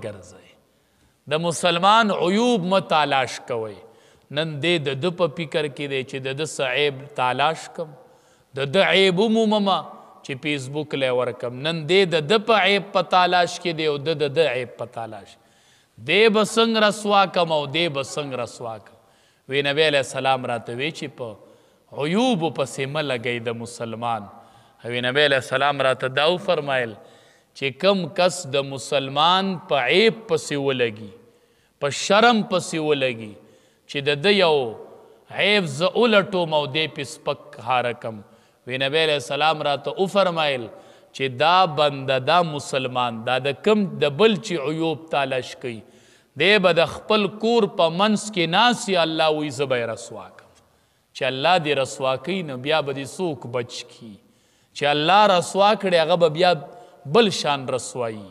ګرځئ د مسلمان عیوب مه تالاش کوئ نن دې د ده په فکر کې دی چې د ده څه عیب تالاش کم د ده عیب وموممه چې فیسبوک لی ورکم نن دې د ده په عیب په تالاش کې دی او ده د ده عیب په تالاش دې به څنګه رسوا کم او دې به څنګه رسوا کم وی نبی علیه السلام راته وی چې په عیوبو پسې مه لګئ د مسلمان وی نبی علیه السلام راته دا وفرمایل چې کم کس د مسلمان په عیب پسې ولګي په شرم پسې ولګي چې د ده یو عیب زه ولټوم او دی پې سپک هاره کم وی نبی علیه السلام راته وفرمایل چې دا بنده دا مسلمان دا د کم د بل چې عیوب تالش کوي دی به د خپل کور په منځ کې ناسي الله وی زه به یې رسوا کم چې الله دې رسوا کوي نو بیا به دې څوک بچ کي چې الله رسوا کړي هغه به بیا بل شان رسوایی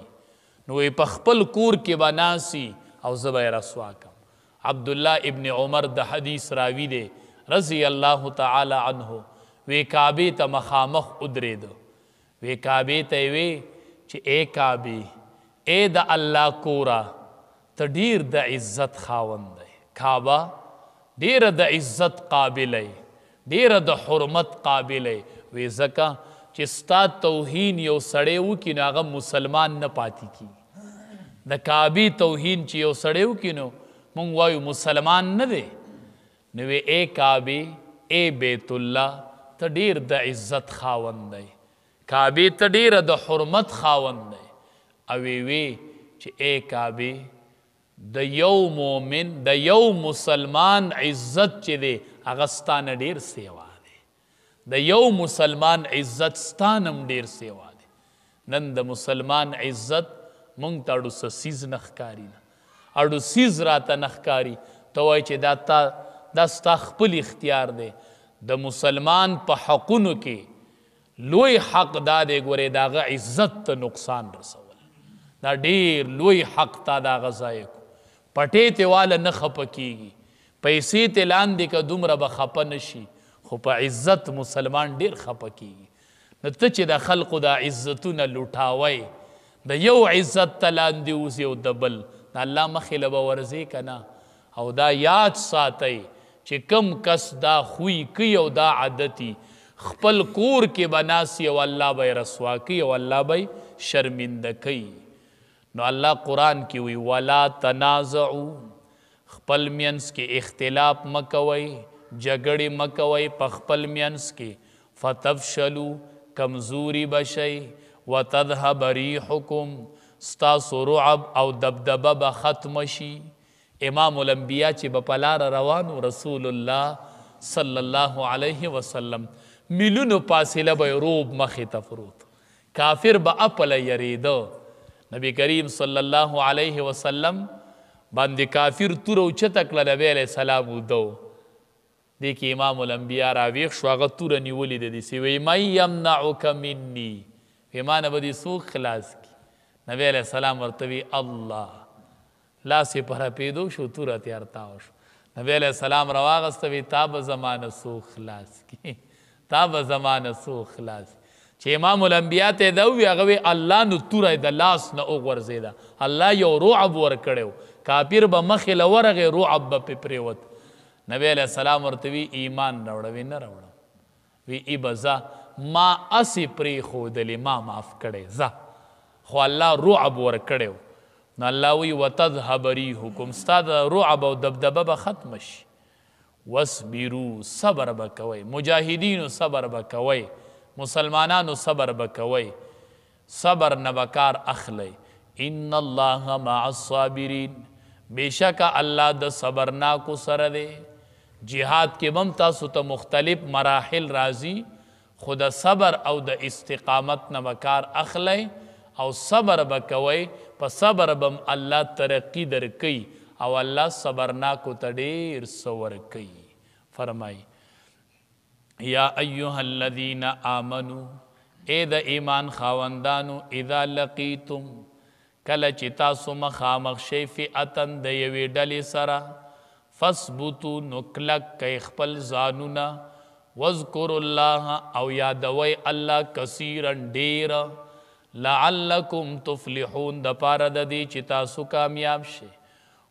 نو په خپل کور کې به ناسي او زه به یې رسوا کم عبدالله ابن عمر د حدیث راوي دی رضی الله تعالی عنه وی کعبې ته مخامخ ودرېده وی کعبې ته یې وی چې ای کعبې ای د الله کوره ته ډېر د عزت خاوند دی کعبه ډېره د عزت قابله ډېره د حرمت قابله وی ځکه چې ستا توهین یو سړی وکړي نو هغه مسلمان نه پاتې کېږي د کعبې توهین چې یو سړی وکړي نو موږ وایو مسلمان نه دی نو وی ای کعبې ای بیت الله ته ډېر د عزت خاوند دی کعبې ته ډېره د حرمت خاوند دی او وی چې ای کعبې د یو مؤمن د یو مسلمان عزت چې دی هغه ستا نه ډېر سیوا د یو مسلمان عزت ستانم ډیر سیوا دی نن د مسلمان عزت مونږ ته اړو څه سیز نه ښکاري نه اړو سیز راته نه ښکاري ته وایې چې دا ستا خپل اختیار دی د مسلمان په حقونو کې لوی حق دا دی ګورې د هغه عزت ته نقصان رسول دا ډیر لوی حق تا د هغه ضایع کړو پټې ته واله نه خفه کېږي پیسې ته لاندې که دومره به خفه نه شي خو په عزت مسلمان ډیر خفه کېږي نو ته چې د خلقو دا عزتونه لوټاوئ د یو عزت ته لاندې اوسي او د بل د الله مخې له به ورځې که نه او دا یاد ساتئ چې کم کس دا خوی کوي او دا عادتي خپل کور کې به ناسي او الله به یې رسوا کوي او الله به یې شرمنده کوي نو الله قرآن کې وی ولا تنازعو خپل منځ کې اختلاف مه کوئ جګړې مه کوئ په خپل منځ کې فتفشلو کمزوري بشئ وتذهب ریحکم ستاسو رعب او دبدبه به ختمه شي امام الانبیا چې به په لاره روانو رسول الله صلی الله علیه وسلم میلونو فاصله به روب مخې ته پروت کافر به اپله یریده نبی کریم صلی الله علیه وسلم باندې کافر توره اوچته کړه نبی علیه السلام ودو دی که امام الانبیا راویخ شو هغه توره نیولې ده داسې وی من یمنعک مني وی ما نه به دې څوک خلاص کړي نبی علیه السلام ورته وی الله لاس یې په رپېدو شو توره تې ارتاو شو نبی علیه السلام راواغسته وی تا به زما نه څوک خلاص کړي تا به زما نه څوک خلاص چې امام الانبیا ته دا وی هغه وی الله نو توره د لاس نه وغورځېده الله یو رعب ورکړی کافر به مخې له ورغې رعب به پې پرېوت نبی علیہ السلام ورته وی ایمان راوړه وی نه راوړم وی ای به ځه ما اسې پرېښودلې ما معاف کړی ځه خو الله رعب ورکړی نو الله وی وتذهب ریحکم ستا د رعب او دبدبه به ختمه شي وصبرو صبر به کوئ مجاهدینو صبر به کوئ مسلمانانو صبر به کوئ صبر نه به کار اخلی ان الله مع الصابرین بېشکه الله د صبرناکو سره دی جهاد کې بم تاسو ته مختلف مراحل راځي خو د صبر او د استقامت نه به کار اخلی او صبر به کوئ په صبر بم الله ترقی درکوي او الله صبرناکو ته ډېر څه ورکوي فرمایي یا ایها الذین آمنو ای د ایمان خاوندانو اذا لقیتم کله چې تاسو مخامخ شئ فئتن د یوې ډلې سره فثبتو نو کلک کئ خپل ځانونه واذکروا الله او یادوئ الله کثیرا ډېره लअल्लकुम तुफ्लिहून द पारा द दे چې تاسو کامیاب شئ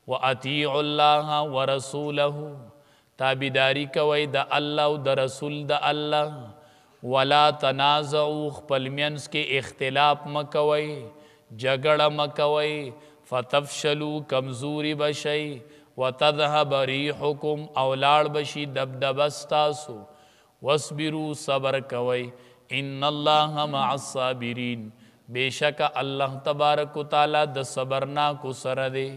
و اطیعوا الله و رسوله تابعداري کوي د الله او د رسول د الله ولا تنازعوا خپل منځ کې اختلاف مکوي جګړه مکوي فتفشلوا کمزوري بشي وتذهب ريحكم اولاد بشي دبدبستاسو واصبروا صبر کوي ان الله مع الصابرين بیشک اللہ تبارک و تعالی د صبرنا کو سره دی